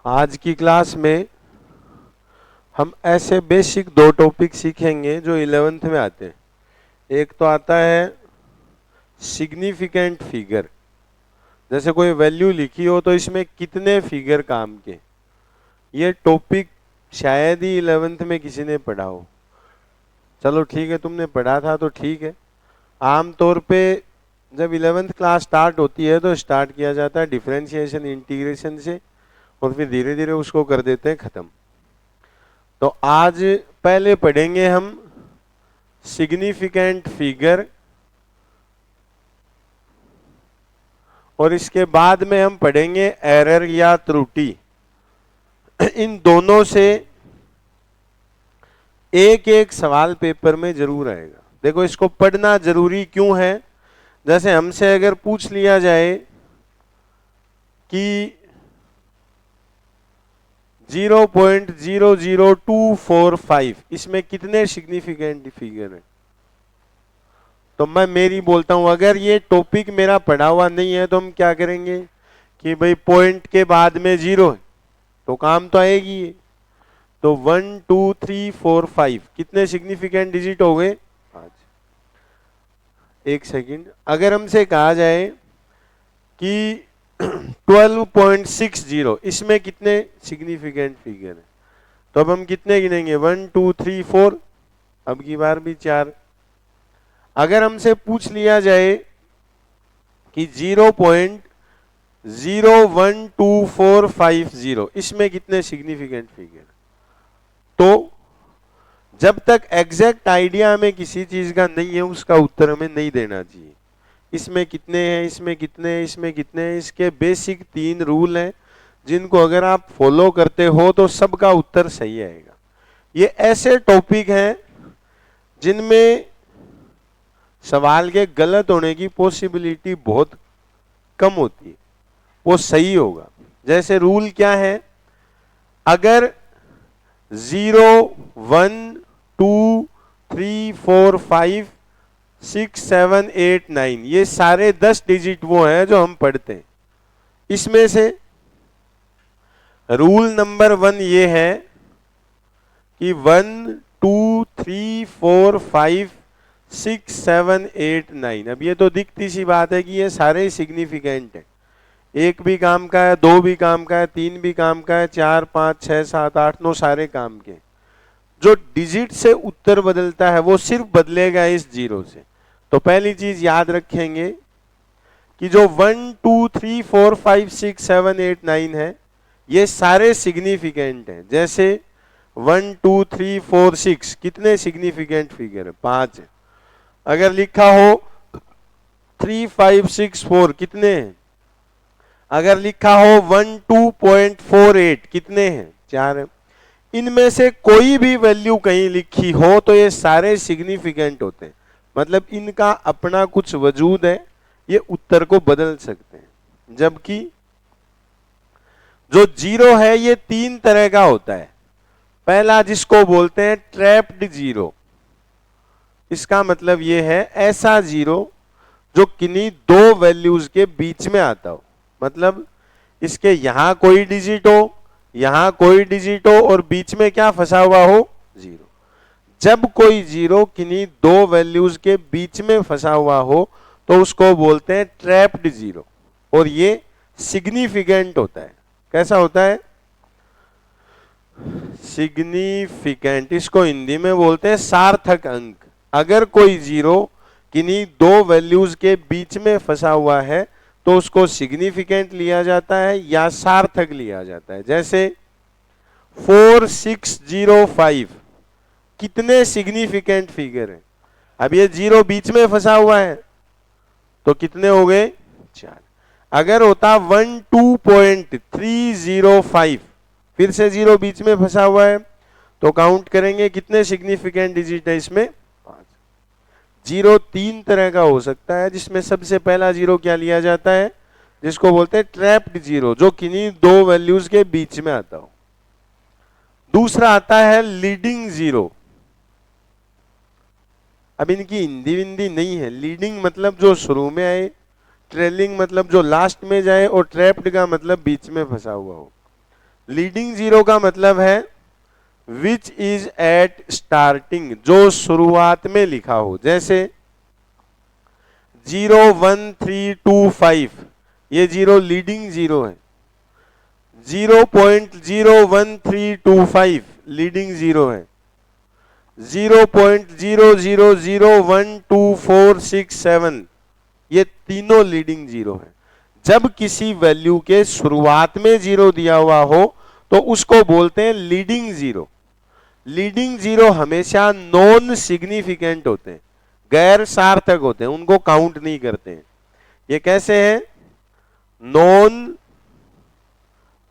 आज की क्लास में हम ऐसे बेसिक दो टॉपिक सीखेंगे जो 11th में आते हैं। एक तो आता है सिग्निफिकेंट फिगर, जैसे कोई वैल्यू लिखी हो तो इसमें कितने फिगर काम के। ये टॉपिक शायद ही 11th में किसी ने पढ़ा हो। चलो ठीक है, तुमने पढ़ा था तो ठीक है। आमतौर पे जब 11th क्लास स्टार्ट होती है तो स्टार्ट किया जाता है डिफरेंशिएशन इंटीग्रेशन से, और फिर धीरे धीरे उसको कर देते हैं खत्म। तो आज पहले पढ़ेंगे हम सिग्निफिकेंट फिगर, और इसके बाद में हम पढ़ेंगे एरर या त्रुटि। इन दोनों से एक एक सवाल पेपर में जरूर आएगा। देखो, इसको पढ़ना जरूरी क्यों है। जैसे हमसे अगर पूछ लिया जाए कि 0.00245 इसमें कितने सिग्निफिकेंट फिगर है, तो मैं मेरी बोलता हूं अगर ये टॉपिक मेरा पढ़ा हुआ नहीं है तो हम क्या करेंगे कि भाई पॉइंट के बाद में 0 है तो काम तो आएगी ये। तो 1 2 3 4 5 कितने सिग्निफिकेंट डिजिट हो गए? 5। एक सेकंड, अगर हमसे कहा जाए कि 12.60 इसमें कितने सिग्निफिकेंट फिगर है, तो अब हम कितने गिनेंगे? 1 2 3 4, अब की बार भी 4। अगर हमसे पूछ लिया जाए कि 0.012450 इसमें कितने सिग्निफिकेंट फिगर, तो जब तक एग्जैक्ट आइडिया हमें किसी चीज का नहीं है उसका उत्तर हमें नहीं देना चाहिए। इसमें कितने हैं, इसमें कितने हैं, इसमें कितने हैं, इसके बेसिक 3 रूल हैं जिनको अगर आप फॉलो करते हो तो सबका उत्तर सही आएगा। ये ऐसे टॉपिक हैं जिनमें सवाल के गलत होने की पॉसिबिलिटी बहुत कम होती है, वो सही होगा। जैसे रूल क्या है, अगर 0 1 2 3 4 5 6 7 8 9 ये सारे 10 डिजिट वो हैं जो हम पढ़ते हैं। इसमें से रूल नंबर 1 ये है कि 1 2 3 4 5 6 7 8 9, अब ये तो दिखती सी बात है कि ये सारे सिग्निफिकेंट है। 1 भी काम का है, 2 भी काम का है, 3 भी काम का है, 4 5 6 7 8 9 सारे काम के। जो डिजिट से उत्तर बदलता है वो सिर्फ बदलेगा इस 0 से। तो पहली चीज याद रखेंगे कि जो 1 2 3 4 5 6 7 8 9 है ये सारे सिग्निफिकेंट हैं। जैसे 1 2 3 4 6 कितने सिग्निफिकेंट फिगर है? 5 है। अगर लिखा हो 3 5 6 4 कितने हैं? अगर लिखा हो 1 2.48 कितने हैं? 4 है। इनमें से कोई भी वैल्यू कहीं लिखी हो तो ये सारे सिग्निफिकेंट होते हैं, मतलब इनका अपना कुछ वजूद है, ये उत्तर को बदल सकते हैं। जबकि जो 0 है ये 3 तरह का होता है। पहला जिसको बोलते हैं ट्रैप्ड 0, इसका मतलब ये है ऐसा 0 जो किन्हीं 2 वैल्यूज के बीच में आता हो, मतलब इसके यहां कोई डिजिट हो, यहां कोई डिजिट हो और बीच में क्या फंसा हुआ हो? 0। जब कोई 0 किन्हीं 2 वैल्यूज के बीच में फंसा हुआ हो तो उसको बोलते हैं ट्रैप्ड 0, और ये सिग्निफिकेंट होता है। कैसा होता है? सिग्निफिकेंट। इसको हिंदी में बोलते हैं सार्थक अंक। अगर कोई 0 किन्हीं 2 वैल्यूज के बीच में फंसा हुआ है तो उसको सिग्निफिकेंट लिया जाता है या सार्थक लिया जाता है। जैसे 4605 कितने सिग्निफिकेंट फिगर है? अब ये 0 बीच में फंसा हुआ है तो कितने हो गए? 4। अगर होता 12.305 फिर से 0 बीच में फंसा हुआ है तो काउंट करेंगे कितने सिग्निफिकेंट डिजिट है इसमें? 5। 0 3 तरह का हो सकता है, जिसमें सबसे पहला 0 क्या लिया जाता है? जिसको बोलते हैं ट्रैप्ड 0, जो किन्हीं 2 वैल्यूज के बीच में आता हो। दूसरा आता है लीडिंग 0। अब इनकी हिंदी विंदी नहीं है। लीडिंग मतलब जो शुरू में आए, ट्रेलिंग मतलब जो लास्ट में जाए, और ट्रैप्ड का मतलब बीच में फंसा हुआ हो। लीडिंग जीरो का मतलब है विच इज एट स्टार्टिंग, जो शुरुआत में लिखा हो, जैसे 01325 ये जीरो लीडिंग जीरो है, 0.01325 लीडिंग जीरो है, 0.00012467 ये तीनों लीडिंग जीरो है। जब किसी वैल्यू के शुरुआत में जीरो दिया हुआ हो तो उसको बोलते हैं लीडिंग जीरो। लीडिंग जीरो हमेशा नॉन सिग्निफिकेंट होते हैं, गैर सार्थक होते हैं, उनको काउंट नहीं करते हैं। ये कैसे है? नॉन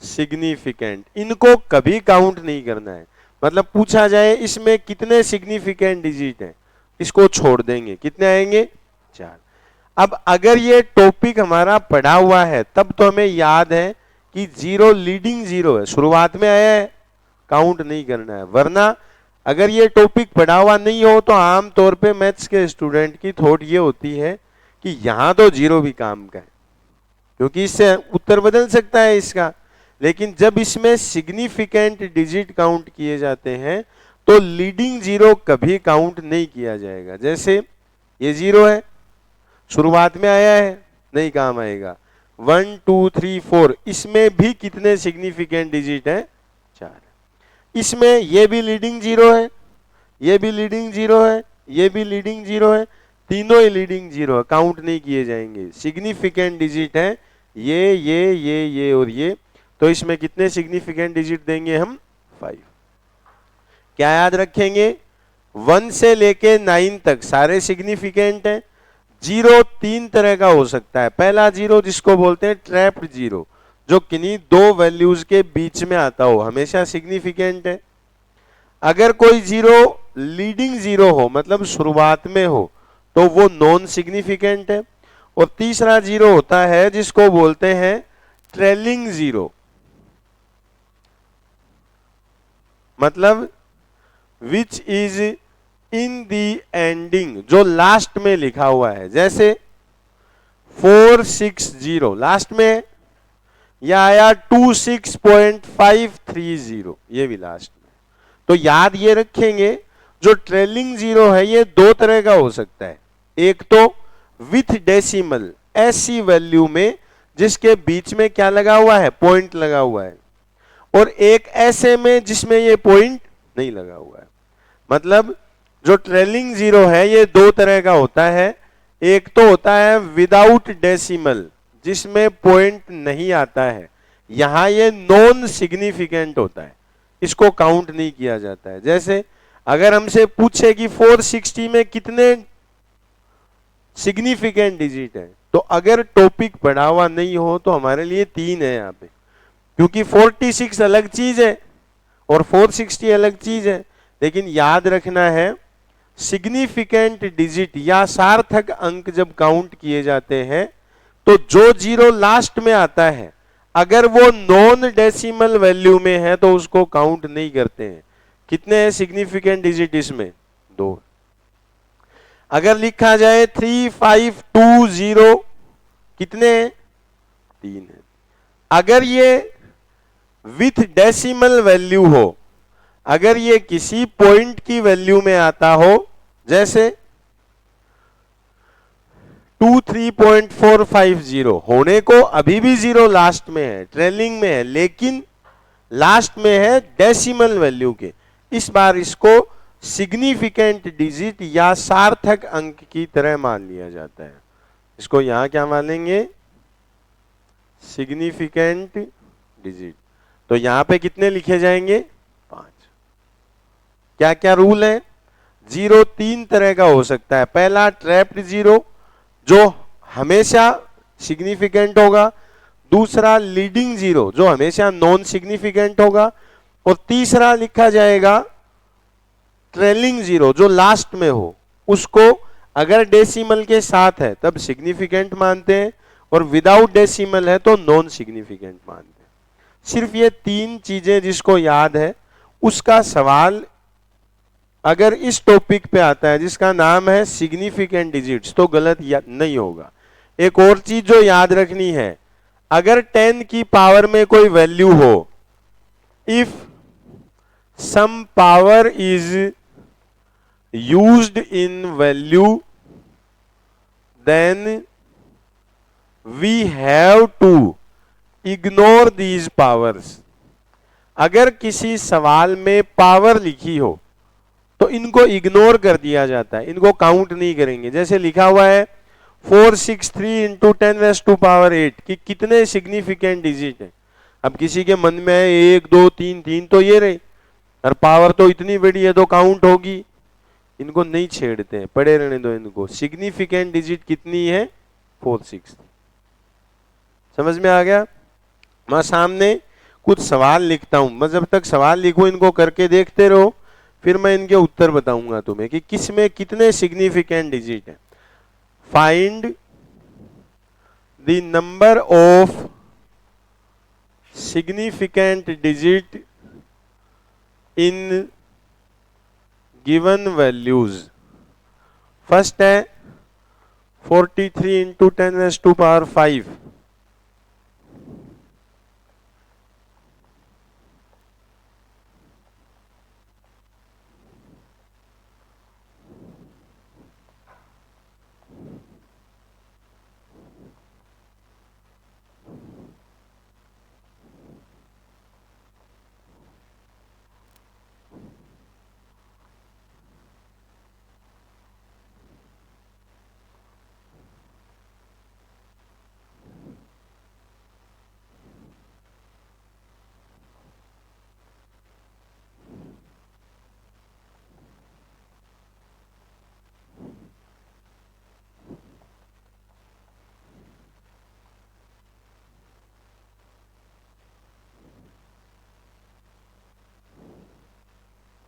सिग्निफिकेंट, इनको कभी काउंट नहीं करना है। मतलब पूछा जाए इसमें कितने सिग्निफिकेंट डिजिट हैं, इसको छोड़ देंगे, कितने आएंगे? 4। अब अगर ये टॉपिक हमारा पढ़ा हुआ है तब तो हमें याद है कि जीरो लीडिंग जीरो है, शुरुआत में आया है, काउंट नहीं करना है। वरना अगर ये टॉपिक पढ़ा हुआ नहीं हो तो आमतौर पे मैथ्स के स्टूडेंट की थॉट ये होती है कि यहां तो जीरो भी काम का है, क्योंकि इससे उत्तर बदल सकता है इसका। लेकिन जब इसमें सिग्निफिकेंट डिजिट काउंट किए जाते हैं तो लीडिंग जीरो कभी काउंट नहीं किया जाएगा। जैसे ये जीरो है, शुरुआत में आया है, नहीं काम आएगा। 1 2 3 4 इसमें भी कितने सिग्निफिकेंट डिजिट है? 4। इसमें ये भी लीडिंग जीरो है, ये भी लीडिंग जीरो है, ये भी लीडिंग जीरो है, तीनों ही लीडिंग जीरो है, काउंट नहीं किए जाएंगे। सिग्निफिकेंट डिजिट है ये और ये, तो इसमें कितने सिग्निफिकेंट डिजिट देंगे हम? 5। क्या याद रखेंगे? 1 से लेके 9 तक सारे सिग्निफिकेंट हैं। जीरो 3 तरह का हो सकता है। पहला जीरो जिसको बोलते हैं ट्रैप्ड जीरो, जो किन्हीं दो वैल्यूज के बीच में आता हो, हमेशा सिग्निफिकेंट है। अगर कोई जीरो लीडिंग जीरो हो, मतलब शुरुआत में हो, तो वो नॉन सिग्निफिकेंट है। और तीसरा जीरो होता है जिसको बोलते हैं ट्रेलिंग जीरो, मतलब which is in the ending, जो लास्ट में लिखा हुआ है। जैसे 460 लास्ट में है, या आया 26.530, ये भी लास्ट में। तो याद ये रखेंगे, जो ट्रेलिंग जीरो है ये दो तरह का हो सकता है। एक तो विथ डेसिमल, ऐसी वैल्यू में जिसके बीच में क्या लगा हुआ है? पॉइंट लगा हुआ है। और एक ऐसे में जिसमें ये पॉइंट नहीं लगा हुआ है। मतलब जो ट्रेलिंग जीरो है ये दो तरह का होता है। एक तो होता है विदाउट डेसिमल, जिसमें पॉइंट नहीं आता है, यहां ये नॉन सिग्निफिकेंट होता है, इसको काउंट नहीं किया जाता है। जैसे अगर हमसे पूछे कि 460 में कितने सिग्निफिकेंट डिजिट है, तो अगर टॉपिक पढ़ा हुआ नहीं हो तो हमारे लिए 3 है यहाँ पे, क्योंकि 46 अलग चीज है और 460 अलग चीज है। लेकिन याद रखना है, सिग्निफिकेंट डिजिट या सार्थक अंक जब काउंट किए जाते हैं तो जो जीरो लास्ट में आता है, अगर वो नॉन डेसिमल वैल्यू में है तो उसको काउंट नहीं करते हैं। कितने हैं सिग्निफिकेंट डिजिट इसमें? 2। अगर लिखा जाए 3520, कितने हैं? 3 है। अगर ये विथ डेसिमल वैल्यू हो, अगर ये किसी पॉइंट की वैल्यू में आता हो, जैसे 23.450 होने को अभी भी जीरो लास्ट में है, ट्रेलिंग में है, लेकिन लास्ट में है डेसिमल वैल्यू के। इस बार इसको सिग्निफिकेंट डिजिट या सार्थक अंक की तरह मान लिया जाता है। इसको यहां क्या मानेंगे? Significant digit. तो यहां पे कितने लिखे जाएंगे? 5। क्या क्या रूल है? जीरो 3 तरह का हो सकता है। पहला ट्रैप्ड जीरो, जो हमेशा सिग्निफिकेंट होगा। दूसरा लीडिंग जीरो, जो हमेशा नॉन सिग्निफिकेंट होगा। और तीसरा लिखा जाएगा ट्रेलिंग जीरो, जो लास्ट में हो, उसको अगर डेसिमल के साथ है तब सिग्निफिकेंट मानते हैं, और विदाउट डेसिमल है तो नॉन सिग्निफिकेंट मानते हैं। सिर्फ ये 3 चीजें जिसको याद है, उसका सवाल अगर इस टॉपिक पे आता है जिसका नाम है सिग्निफिकेंट डिजिट्स, तो गलत नहीं होगा। एक और चीज जो याद रखनी है, अगर 10 की पावर में कोई वैल्यू हो, if some power is used in value, then we have to ignore these powers. अगर किसी सवाल में पावर लिखी हो तो इनको इग्नोर कर दिया जाता है, इनको काउंट नहीं करेंगे। जैसे लिखा हुआ है 463 इंटू 10⁻�8 कि कितने सिग्निफिकेंट डिजिट है। अब किसी के मन में है 1 2 3 3 तो ये रहे, और पावर तो इतनी बड़ी है तो काउंट होगी, इनको नहीं छेड़ते हैं, पड़े रहने दो इनको। सिग्निफिकेंट डिजिट कितनी है? 463। समझ में आ गया? मैं सामने कुछ सवाल लिखता हूं, मैं जब तक सवाल लिखूं इनको करके देखते रहो, फिर मैं इनके उत्तर बताऊंगा तुम्हें कि किस में कितने सिग्निफिकेंट डिजिट है। Find the number of significant digit in given values. First है 43 इंटू 10⁻⁵।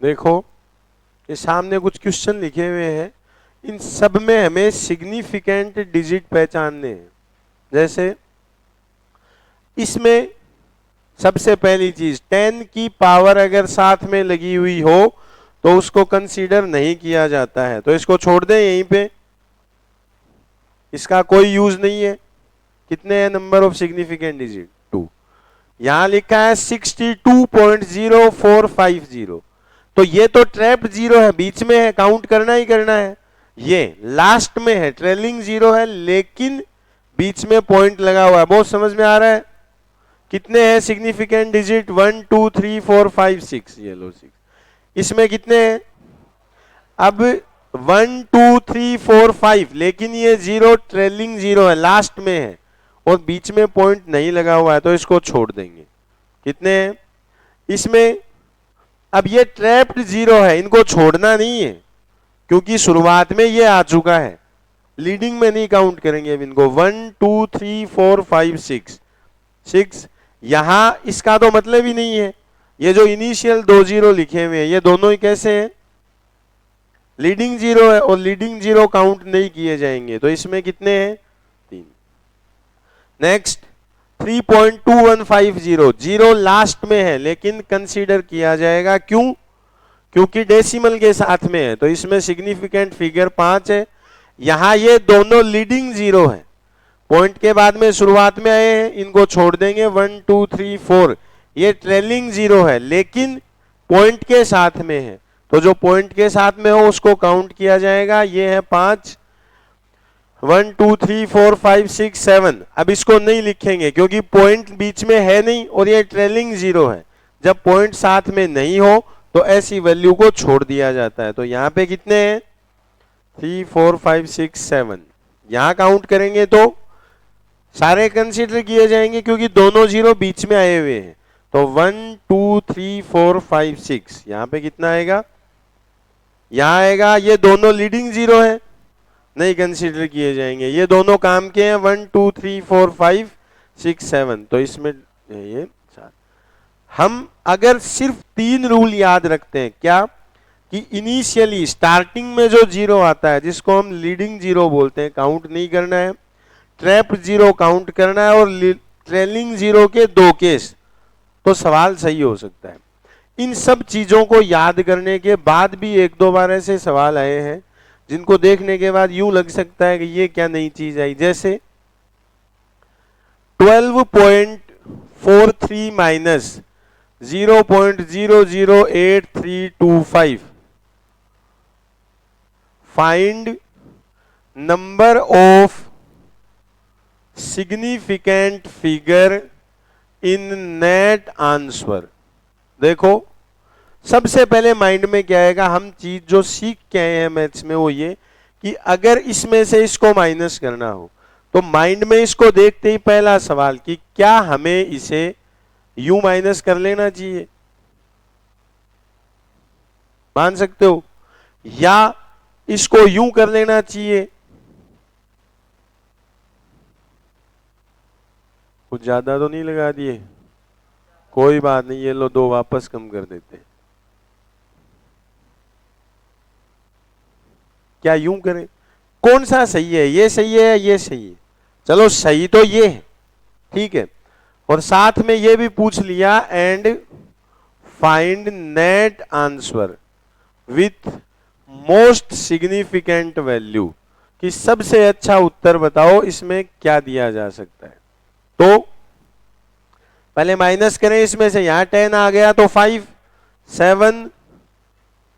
देखो ये सामने कुछ क्वेश्चन लिखे हुए हैं, इन सब में हमें सिग्निफिकेंट डिजिट पहचानने हैं। जैसे इसमें सबसे पहली चीज 10 की पावर अगर साथ में लगी हुई हो तो उसको कंसीडर नहीं किया जाता है, तो इसको छोड़ दें यहीं पे, इसका कोई यूज नहीं है। कितने हैं नंबर ऑफ सिग्निफिकेंट डिजिट? 2। यहां लिखा है 62.0450, तो ये तो ट्रैप्ड जीरो है, बीच में है, काउंट करना ही करना है। ये लास्ट में है, ट्रेलिंग जीरो है, लेकिन बीच में पॉइंट लगा हुआ है। बहुत समझ में आ रहा है? कितने हैं सिग्निफिकेंट डिजिट? 1 2 3 4 5 6। ये लो 6। इसमें कितने हैं? अब 1 2 3 4 5, लेकिन ये जीरो ट्रेलिंग जीरो है, लास्ट में है और बीच में पॉइंट नहीं लगा हुआ है, तो इसको छोड़ देंगे। कितने हैं इसमें? अब ये ट्रैप्ड जीरो है, इनको छोड़ना नहीं है क्योंकि शुरुआत में ये आ चुका है, लीडिंग में नहीं काउंट करेंगे अब इनको। 1 2 3 4 5 6। यहां इसका तो मतलब ही नहीं है, ये जो इनिशियल 2 जीरो लिखे हुए हैं ये दोनों ही कैसे हैं? लीडिंग जीरो है, और लीडिंग जीरो काउंट नहीं किए जाएंगे, तो इसमें कितने हैं? 3। नेक्स्ट 3.2150, जीरो लास्ट में है लेकिन कंसीडर किया जाएगा, क्यों? क्योंकि डेसिमल के साथ में है, तो इसमें सिग्निफिकेंट फिगर 5 है। यहां ये दोनों लीडिंग जीरो है, पॉइंट के बाद में शुरुआत में आए हैं, इनको छोड़ देंगे। 1 2 3 4, ये ट्रेलिंग जीरो है लेकिन पॉइंट के साथ में है, तो जो पॉइंट के साथ में हो उसको काउंट किया जाएगा। ये है 5। 1 2 3 4 5 6 7। अब इसको नहीं लिखेंगे क्योंकि पॉइंट बीच में है नहीं और ये ट्रेलिंग जीरो है। जब पॉइंट साथ में नहीं हो तो ऐसी वैल्यू को छोड़ दिया जाता है। तो यहां पे कितने हैं? 3 4 5 6 7। यहां काउंट करेंगे तो सारे कंसीडर किए जाएंगे क्योंकि दोनों जीरो बीच में आए हुए हैं। तो 1 2 3 4 5 6, यहां पे कितना आएगा? यहां आएगा, ये दोनों लीडिंग जीरो है, नहीं कंसीडर किए जाएंगे। ये दोनों काम के हैं, 1 2 3 4 5 6 7, तो इसमें ये 4। हम अगर सिर्फ 3 रूल याद रखते हैं, क्या? कि इनिशियली स्टार्टिंग में जो जीरो आता है जिसको हम लीडिंग जीरो बोलते हैं, काउंट नहीं करना है, ट्रैप जीरो काउंट करना है, और ट्रेलिंग जीरो के 2 केस, तो सवाल सही हो सकता है। इन सब चीजों को याद करने के बाद भी 1-2 बार ऐसे सवाल आए हैं जिनको देखने के बाद यूं लग सकता है कि ये क्या नई चीज आई। जैसे 12.43 minus 0.008325. Find number of significant figure in net answer. देखो सबसे पहले माइंड में क्या आएगा, हम चीज जो सीख के आए हैं मैथ्स में वो ये कि अगर इसमें से इसको माइनस करना हो तो माइंड में इसको देखते ही पहला सवाल कि क्या हमें इसे यू माइनस कर लेना चाहिए, मान सकते हो, या इसको यूं कर लेना चाहिए। कुछ ज्यादा तो नहीं लगा दिए, कोई बात नहीं, ये लो दो वापस कम कर देते हैं। क्या यूं करें, कौन सा सही है, ये सही है या ये सही है? चलो सही तो ये है, ठीक है, और साथ में ये भी पूछ लिया and find net answer with most significant value, कि सबसे अच्छा उत्तर बताओ इसमें क्या दिया जा सकता है। तो पहले माइनस करें इसमें से, यहां 10 आ गया तो 5 7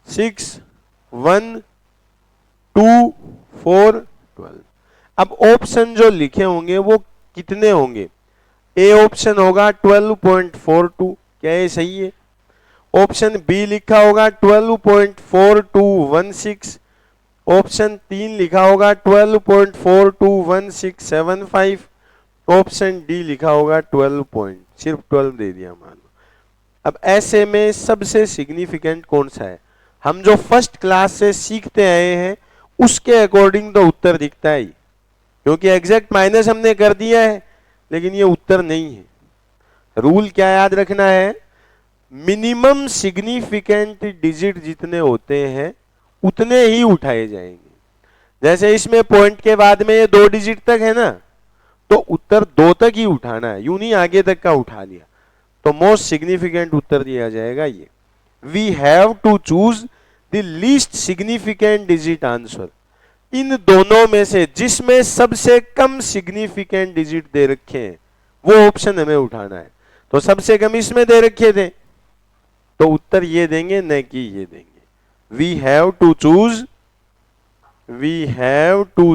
6 1 2 4 12। अब ऑप्शन जो लिखे होंगे वो कितने होंगे? ए ऑप्शन होगा 12.42, क्या ये सही है? ऑप्शन बी लिखा होगा 12.4216, ऑप्शन 3 लिखा होगा 12.421675, ऑप्शन डी लिखा होगा 12 सिर्फ 12 दे दिया मान लो। अब ऐसे में सबसे सिग्निफिकेंट कौन सा है? हम जो फर्स्ट क्लास से सीखते आए हैं उसके अकॉर्डिंग तो उत्तर दिखता है, क्योंकि एग्जैक्ट माइनस हमने कर दिया है लेकिन ये उत्तर नहीं है। रूल क्या याद रखना है? मिनिमम सिग्निफिकेंट डिजिट जितने होते हैं उतने ही उठाए जाएंगे। जैसे इसमें पॉइंट के बाद में ये 2 डिजिट तक है ना, तो उत्तर 2 तक ही उठाना है, यूं नहीं आगे तक का उठा लिया तो मोस्ट सिग्निफिकेंट उत्तर दिया जाएगा ये। We have to choose the least significant digit answer. इन दोनों में से जिसमें सबसे कम सिग्निफिकेंट डिजिट दे रखे हैं वो ऑप्शन हमें उठाना है। तो सबसे कम इसमें दे रखे थे तो उत्तर ये देंगे, न कि ये देंगे। We have to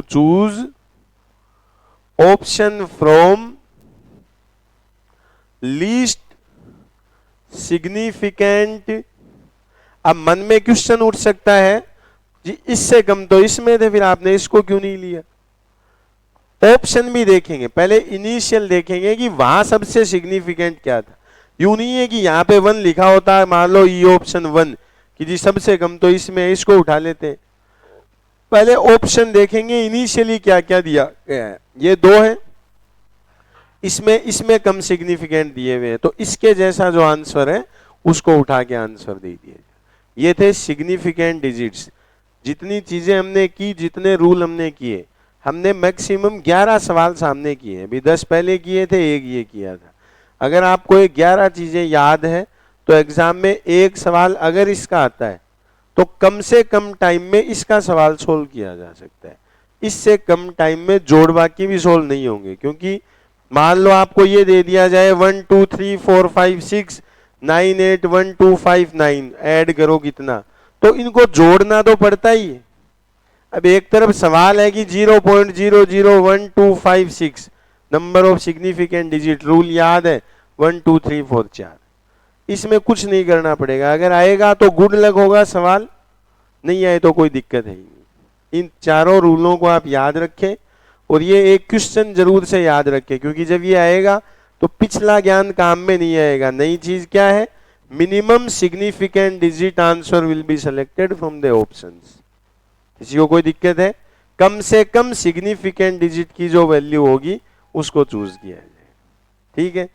choose option from least significant. अब मन में क्वेश्चन उठ सकता है जी इससे कम तो इसमें थे, फिर आपने इसको क्यों नहीं लिया? ऑप्शन भी देखेंगे, पहले इनिशियल देखेंगे कि वहां सबसे सिग्निफिकेंट क्या था। यूं नहीं है कि यहाँ पे 1 लिखा होता है, मान लो ये ऑप्शन 1 कि जी सबसे कम तो इसमें, इसको उठा लेते हैं। पहले ऑप्शन देखेंगे इनिशियली क्या क्या दिया गया है। ये 2 है, इसमें कम सिग्निफिकेंट दिए हुए हैं, तो इसके जैसा जो आंसर है उसको उठा के आंसर दे दिए। ये थे सिग्निफिकेंट डिजिट्स। जितनी चीजें हमने की, जितने रूल हमने किए, हमने मैक्सिमम 11 सवाल सामने किए। अभी 10 पहले किए थे, एक ये किया था। अगर आपको ये 11 चीजें याद है तो एग्जाम में एक सवाल अगर इसका आता है तो कम से कम टाइम में इसका सवाल सोल्व किया जा सकता है। इससे कम टाइम में जोड़ बाकी भी सोल्व नहीं होंगे, क्योंकि मान लो आपको ये दे दिया जाए 1 2 3 4 5 6 9 8 1 2 5 9, ऐड करो कितना, तो इनको जोड़ना तो पड़ता ही है। अब एक तरफ सवाल है कि 0.001256 number of significant digit, rule याद है 1 2 3 4 4, इसमें कुछ नहीं करना पड़ेगा। अगर आएगा तो गुड लक होगा सवाल, नहीं आए तो कोई दिक्कत है नहीं। इन चारों रूलों को आप याद रखें और ये एक क्वेश्चन जरूर से याद रखें, क्योंकि जब ये आएगा तो पिछला ज्ञान काम में नहीं आएगा। नई चीज क्या है? Minimum significant digit answer will be selected from the options. किसी को कोई दिक्कत है? कम से कम सिग्निफिकेंट डिजिट की जो वैल्यू होगी उसको चूज किया जाए, ठीक है।